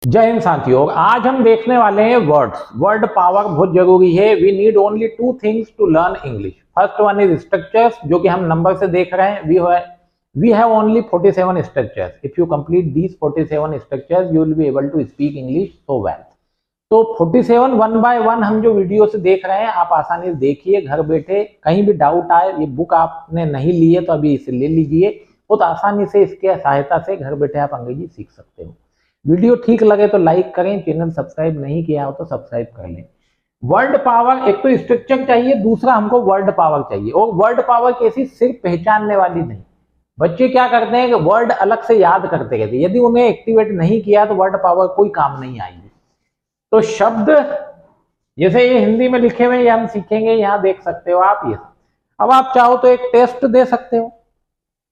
जय हिंद साथियों, आज हम देखने वाले हैं वर्ड्स। वर्ड पावर बहुत जरूरी है। We need only two things to learn English. First one is structures, जो कि हम नंबर से देख रहे हैं। We have only 47 structures. If you complete these 47 structures you will be able to speak English so well. तो 47 one by one हम जो वीडियो से देख रहे हैं, आप आसानी से देखिए घर बैठे। कहीं भी डाउट आए, ये बुक आपने नहीं ली है तो अभी इसे ले लीजिए। बहुत आसानी से इसके सहायता से घर बैठे आप अंग्रेजी सीख सकते हो। वीडियो ठीक लगे तो लाइक करें, चैनल सब्सक्राइब नहीं किया हो तो सब्सक्राइब कर लें। वर्ड पावर, एक तो स्ट्रक्चर चाहिए, दूसरा हमको वर्ड पावर चाहिए। और वर्ड पावर कैसी, सिर्फ पहचानने वाली नहीं। बच्चे क्या करते हैं कि वर्ड अलग से याद करते रहते हैं, यदि उन्हें एक्टिवेट नहीं किया तो वर्ड पावर कोई काम नहीं आएगी। तो शब्द जैसे ये हिंदी में लिखे हुए, ये हम सीखेंगे, यहाँ देख सकते हो आप ये। अब आप चाहो तो एक टेस्ट दे सकते हो,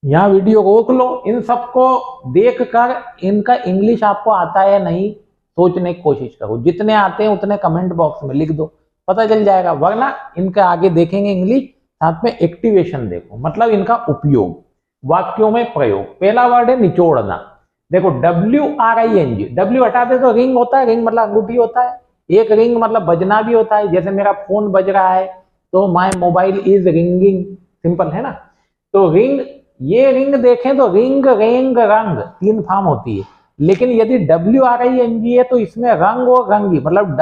यहाँ वीडियो रोक लो, इन सबको देखकर इनका इंग्लिश आपको आता है या नहीं सोचने की कोशिश करो। जितने आते हैं उतने कमेंट बॉक्स में लिख दो, पता चल जाएगा। वरना इनका आगे देखेंगे इंग्लिश, साथ में एक्टिवेशन देखो, मतलब इनका उपयोग वाक्यों में प्रयोग। पहला वर्ड है निचोड़ना। देखो WRING, W हटा दे तो रिंग होता है। रिंग मतलब अंगूठी होता है। एक रिंग मतलब बजना भी होता है। जैसे मेरा फोन बज रहा है तो my mobile is ringing, simple है ना। तो रिंग, ये रिंग देखें तो रिंग, रेंग, रंग, तीन फॉर्म होती है। लेकिन यदि WRING है तो इसमें रंग और रंगी, मतलब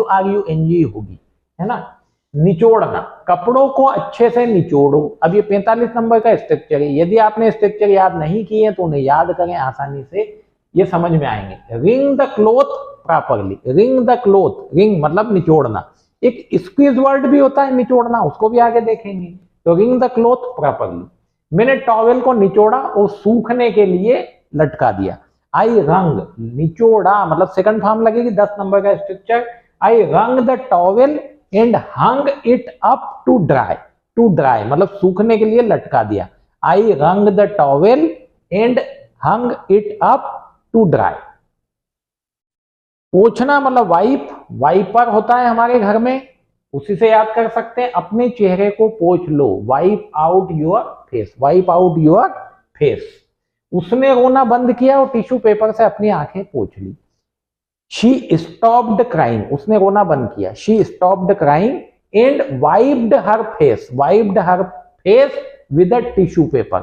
WRUNG होगी, है ना। निचोड़ना, कपड़ों को अच्छे से निचोड़ो। अब ये 45 नंबर का स्ट्रक्चर है। यदि आपने स्ट्रक्चर याद नहीं किए तो उन्हें याद करें, आसानी से ये समझ में आएंगे। Ring the cloth properly. Ring the cloth, ring मतलब निचोड़ना। एक स्क्वीज वर्ड भी होता है निचोड़ना, उसको भी आगे देखेंगे। तो रिंग द क्लोथ प्रॉपरली। मैंने टॉवेल को निचोड़ा और सूखने के लिए लटका दिया। आई रंग, निचोड़ा मतलब सेकंड फॉर्म लगेगी, 10 नंबर का structure. I wrung the towel and hung it up to dry. To dry मतलब सूखने के लिए लटका दिया। I wrung the towel and hung it up to dry. पोंछना मतलब वाइप, वाइपर होता है हमारे घर में, उसी से याद कर सकते हैं। अपने चेहरे को पोंछ लो, wipe out your face, wipe out your face. उसने रोना बंद किया और टिश्यू पेपर से अपनी आंखें पोंछ ली। शी स्टॉप्ड क्राइंग, उसने रोना बंद किया। She stopped crying and wiped her face, wiped her face with a tissue paper.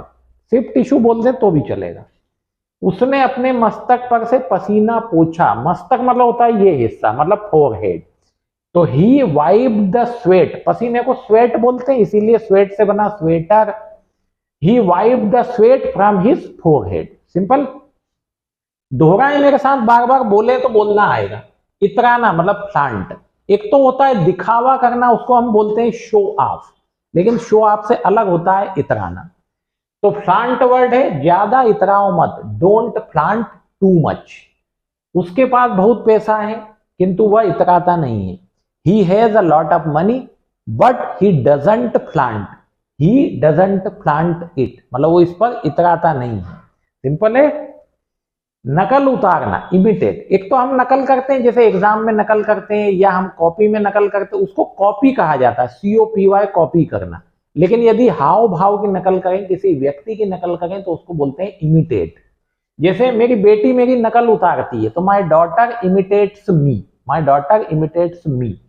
सिर्फ टिश्यू बोल दे तो भी चलेगा। उसने अपने मस्तक पर से पसीना पोंछा। मस्तक मतलब होता है ये हिस्सा, मतलब फोरहेड। तो ही वाइप्ड द स्वेट, पसीने को स्वेट बोलते हैं, इसीलिए स्वेट से बना sweater. He wiped the sweat from his forehead. Simple. दोहराए मेरे साथ, बार बार बोले तो बोलना आएगा। इतराना मतलब फ्लांट। एक तो होता है दिखावा करना, उसको हम बोलते हैं शो ऑफ, लेकिन शो ऑफ से अलग होता है इतराना। तो फ्लांट वर्ड है, ज्यादा इतराओ मत, डोंट फ्लांट टू मच। उसके पास बहुत पैसा है किंतु वह इतराता नहीं है। He has a lot of money but he doesn't flaunt. He doesn't flaunt it, मतलब वो इस पर इतराता नहीं है। सिंपल है। नकल उतारना, इमिटेट। एक तो हम नकल करते हैं, जैसे एग्जाम में नकल करते हैं या हम कॉपी में नकल करते हैं, उसको कॉपी कहा जाता है, COPY, कॉपी करना। लेकिन यदि हाव भाव की नकल करें, किसी व्यक्ति की नकल करें, तो उसको बोलते हैं इमिटेट। जैसे मेरी बेटी मेरी नकल उतारती है तो my daughter imitates me, my daughter imitates me.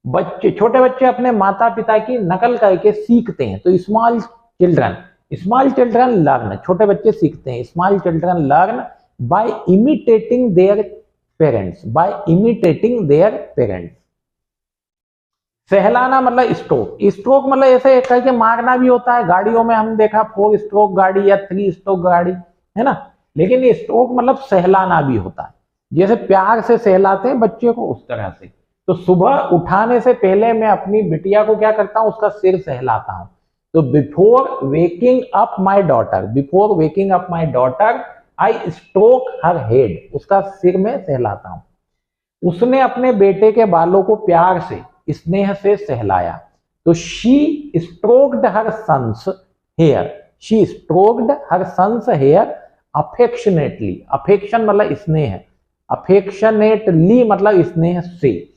बच्चे, छोटे बच्चे अपने माता पिता की नकल करके सीखते हैं। तो स्मॉल चिल्ड्रन लर्न, छोटे बच्चे सीखते हैं। Small children learn by imitating their parents, by imitating their parents. सहलाना मतलब स्ट्रोक। स्ट्रोक मतलब ऐसे करके मारना भी होता है। गाड़ियों में हम देखा 4 स्ट्रोक गाड़ी या 3 स्ट्रोक गाड़ी, है ना। लेकिन ये स्ट्रोक मतलब सहलाना भी होता है, जैसे प्यार से सहलाते हैं बच्चे को, उस तरह से। तो सुबह उठाने से पहले मैं अपनी बिटिया को क्या करता हूं, उसका सिर सहलाता हूं। तो before waking up my daughter, before waking up my daughter I stroke her head, उसका सिर में सहलाता हूं। उसने अपने बेटे के बालों को प्यार से, स्नेह से सहलाया। तो she stroked her son's hair, she stroked her son's hair affectionately. Affection मतलब स्नेह, अफेक्शनेटली मतलब स्नेह से।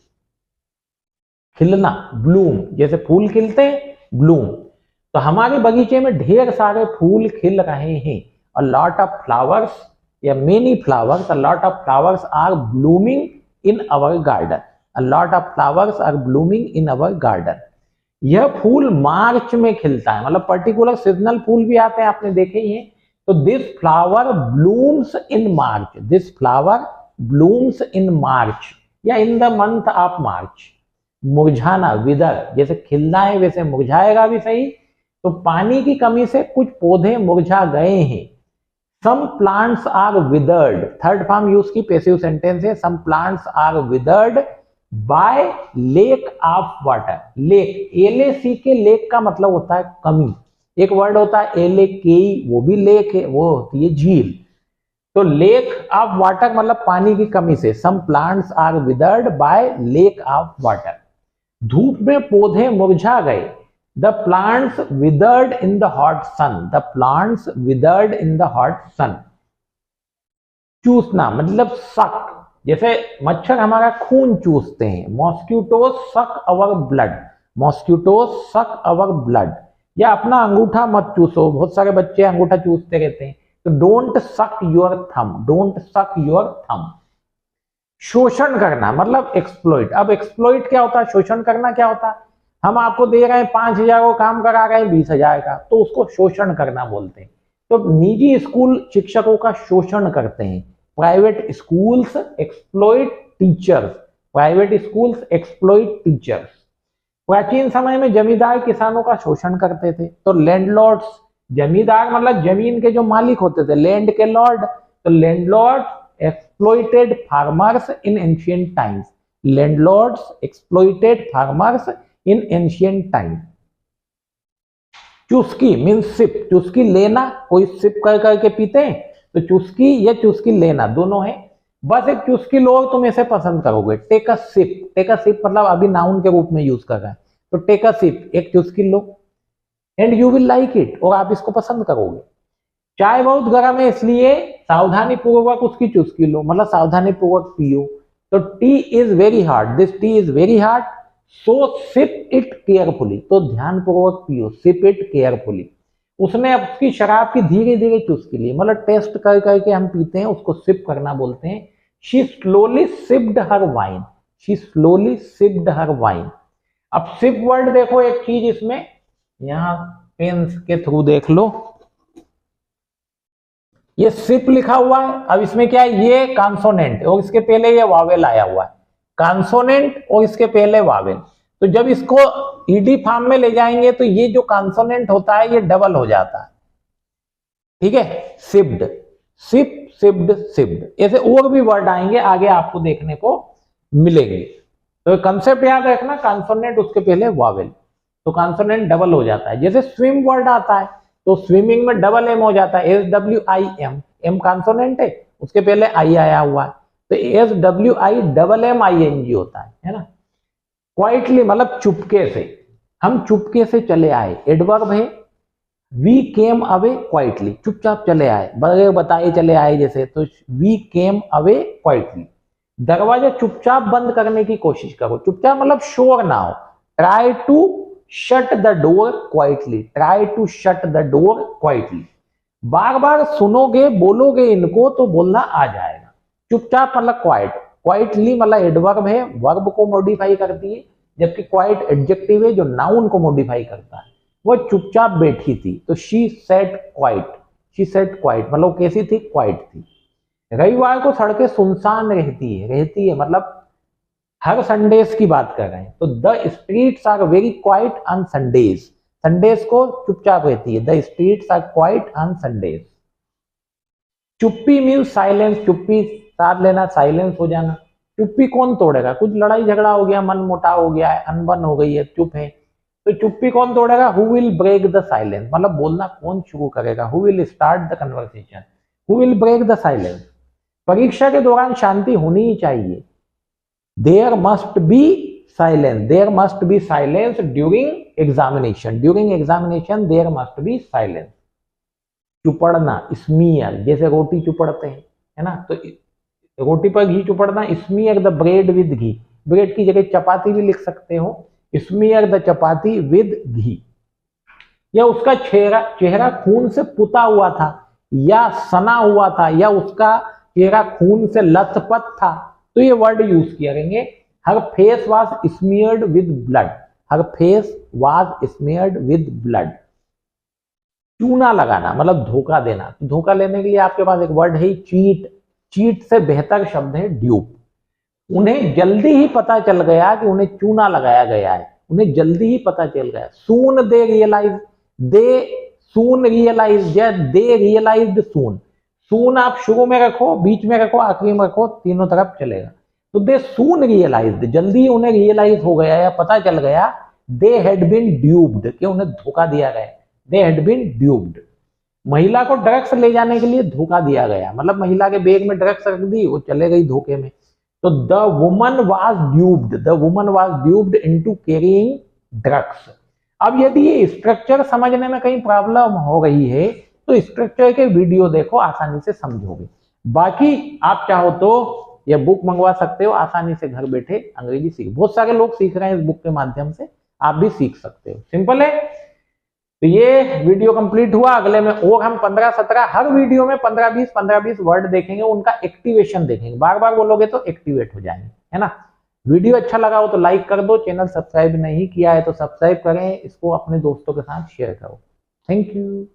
खिलना, ब्लूम, जैसे फूल खिलते हैं, ब्लूम। तो हमारे बगीचे में ढेर सारे फूल खिल रहे हैं। अ लॉट ऑफ फ्लावर्स या many flowers, a lot of flowers are blooming in our garden, a lot of flowers are blooming in our garden. यह फूल मार्च में खिलता है, मतलब पर्टिकुलर सीजनल फूल भी आते हैं, आपने देखे ही हैं। तो this flower blooms in March, this flower blooms in March या in the month of March. मुरझाना, विदर, जैसे खिलना है वैसे मुरझाएगा भी सही। तो पानी की कमी से कुछ पौधे मुरझा गए हैं। Some plants are withered, third form use की पैसिव सेंटेंस है, some plants are withered by lack of water. Lack, LAC के लेक का मतलब होता है कमी। एक वर्ड होता है एलएके, वो भी लेक है, वो होती है झील। तो लेक ऑफ वाटर मतलब पानी की कमी से। Some plants are withered by lack of water. धूप में पौधे मुरझा गए। The plants withered in the hot sun, the plants withered in the hot sun. चूसना मतलब सक, जैसे मच्छर हमारा खून चूसते हैं। मॉस्किटोज सक अवर ब्लड, मॉस्किटोज सक अवर ब्लड। या अपना अंगूठा मत चूसो, बहुत सारे बच्चे अंगूठा चूसते रहते हैं, तो डोंट सक योर थंब, डोंट सक योर थंब। शोषण करना मतलब एक्सप्लॉइट। अब एक्सप्लॉइट क्या होता है, शोषण करना क्या होता है? हम आपको दे रहे हैं 5,000 को काम करा रहे हैं 20,000 का, तो उसको शोषण करना बोलते हैं। तो निजी स्कूल शिक्षकों का शोषण करते हैं। Private schools exploit teachers, private schools exploit teachers. प्राचीन समय में जमींदार किसानों का शोषण करते थे। तो लैंडलॉर्ड्स, जमींदार मतलब जमीन के जो मालिक होते थे, लैंड के लॉर्ड। तो landlord exploited farmers in ancient times, landlords exploited farmers in ancient times। चुस्की मीन्स सिप, चुस्की लेना, कोई सिप कर करके पीते हैं, तो चुस्की या चुस्की लेना दोनों है। बस एक चुस्की लो तुम इसे पसंद करोगे। Take a sip, take a sip मतलब अभी नाउन के रूप में यूज कर रहा है, तो टेक अ सिप, एक चुस्की लो, and you will like it, और आप इसको पसंद करोगे। चाय बहुत गर्म है इसलिए सावधानी पूर्वक उसकी चुस्की लो, मतलब सावधानी पूर्वक पियो। तो tea is very hard, this tea is very hard, so sip it carefully, तो ध्यान पूर्वक पियो, सिप इट केयरफुली। उसने उसकी शराब की धीरे धीरे चुस्की ली, मतलब टेस्ट कर करके हम पीते हैं, उसको सिप करना बोलते हैं। She slowly sipped her wine, she slowly sipped her wine. अब सिप वर्ड देखो, एक चीज इसमें यहां पेन के थ्रू देख लो, ये सिप लिखा हुआ है। अब इसमें क्या है, ये कॉन्सोनेंट और इसके पहले ये वावेल आया हुआ है, कॉन्सोनेंट और इसके पहले वावेल। तो जब इसको ईडी फॉर्म में ले जाएंगे तो ये जो कॉन्सोनेंट होता है ये डबल हो जाता है, ठीक है। सिप्ड, सिप, सिप्ड, सिप्ड, ऐसे और भी वर्ड आएंगे आगे आपको देखने को मिलेंगे। तो कंसेप्ट याद रखना, कॉन्सोनेंट उसके पहले वावेल, तो कॉन्सोनेंट डबल हो जाता है। जैसे स्विम वर्ड आता है तो स्विमिंग में डबल एम हो जाता है, SWIM, एम कॉन्सोनेंट है, उसके पहले आई आया हुआ है, तो SWIMMING होता है ना। क्वाइटली मतलब चुपके से, हम चुपके से चले आए, एडवर्ब है। वी केम अवे क्वाइटली, चुपचाप चले आए, बगैर बताए चले आए जैसे, तो वी केम अवे क्वाइटली। दरवाजा चुपचाप बंद करने की कोशिश करो, चुपचाप मतलब शोर ना हो। Try to shut the door quietly, try to shut the door quietly. बार बार सुनोगे बोलोगे इनको तो बोलना आ जाएगा। चुपचाप मतलब क्वाइट, क्वाइटली मतलब एडवर्ब है, वर्ब को मॉडिफाई करती है, जबकि क्वाइट एडजेक्टिव है जो नाउन को मॉडिफाई करता है। वो चुपचाप बैठी थी, तो she said quite, she said quite मतलब कैसी थी, क्वाइट थी। रविवार को सड़कें सुनसान रहती है मतलब हर संडेज की बात कर रहे हैं, तो the streets are very quiet on Sundays, Sundays को चुपचाप रहती है, the streets are quiet on Sundays. चुप्पी मीन्स साइलेंस, चुप्पी साध लेना, साइलेंस हो जाना। चुप्पी कौन तोड़ेगा, कुछ लड़ाई झगड़ा हो गया, मन मोटा हो गया है, अनबन हो गई है, चुप है, तो चुप्पी कौन तोड़ेगा, who will break the silence, मतलब बोलना कौन शुरू करेगा, who will start the conversation, who will break the silence. परीक्षा के दौरान शांति होनी ही चाहिए, there must be silence, there must be silence during examination, during examination there must be silence। चुपड़ना, स्मीयर, जैसे रोटी चुपड़ते हैं है ना, तो रोटी पर घी चुपड़ना, smear the bread with ghee, bread की जगह चपाती भी लिख सकते हो, smear the chapati with ghee. या उसका चेहरा खून से पुता हुआ था, या सना हुआ था या उसका चेहरा खून से लथपथ था, तो ये वर्ड यूज किया करेंगे। Her face was smeared with blood, her face was smeared with blood. चूना लगाना मतलब धोखा देना, धोखा लेने के लिए आपके पास एक वर्ड है चीट, चीट से बेहतर शब्द है ड्यूप। उन्हें जल्दी ही पता चल गया कि उन्हें चूना लगाया गया है, उन्हें जल्दी ही पता चल गया। सून दे रियलाइज, दे सून रियलाइज या दे रियलाइज्ड सून। सून आप शुरू में रखो, बीच में रखो, आखिरी में रखो, तीनों तरफ चलेगा। तो दे सून रियलाइज्ड, जल्दी उन्हें रियलाइज हो गया या पता चल गया। दे हैड बीन ड्यूब्ड, कि उन्हें धोखा दिया गया। They had been duped. महिला को ड्रग्स ले जाने के लिए धोखा दिया गया, मतलब महिला के बैग में ड्रग्स रख दी, वो चले गई धोखे में। तो the woman was duped, the woman was duped into carrying drugs. अब यदि ये स्ट्रक्चर समझने में कहीं प्रॉब्लम हो रही है तो स्ट्रक्चर के वीडियो देखो, आसानी से समझोगे। बाकी आप चाहो तो ये बुक मंगवा सकते हो, आसानी से घर बैठे अंग्रेजी सीख, बहुत सारे लोग सीख रहे हैं इस बुक के माध्यम से, आप भी सीख सकते हो, सिंपल है। तो ये वीडियो कंप्लीट हुआ। अगले में और हम 15-17 हर वीडियो में 15-20 वर्ड देखेंगे, उनका एक्टिवेशन देखेंगे। बार बार बोलोगे तो एक्टिवेट हो जाएंगे, है ना। वीडियो अच्छा लगा हो तो लाइक कर दो, चैनल सब्सक्राइब नहीं किया है तो सब्सक्राइब करें, इसको अपने दोस्तों के साथ शेयर करो। Thank you.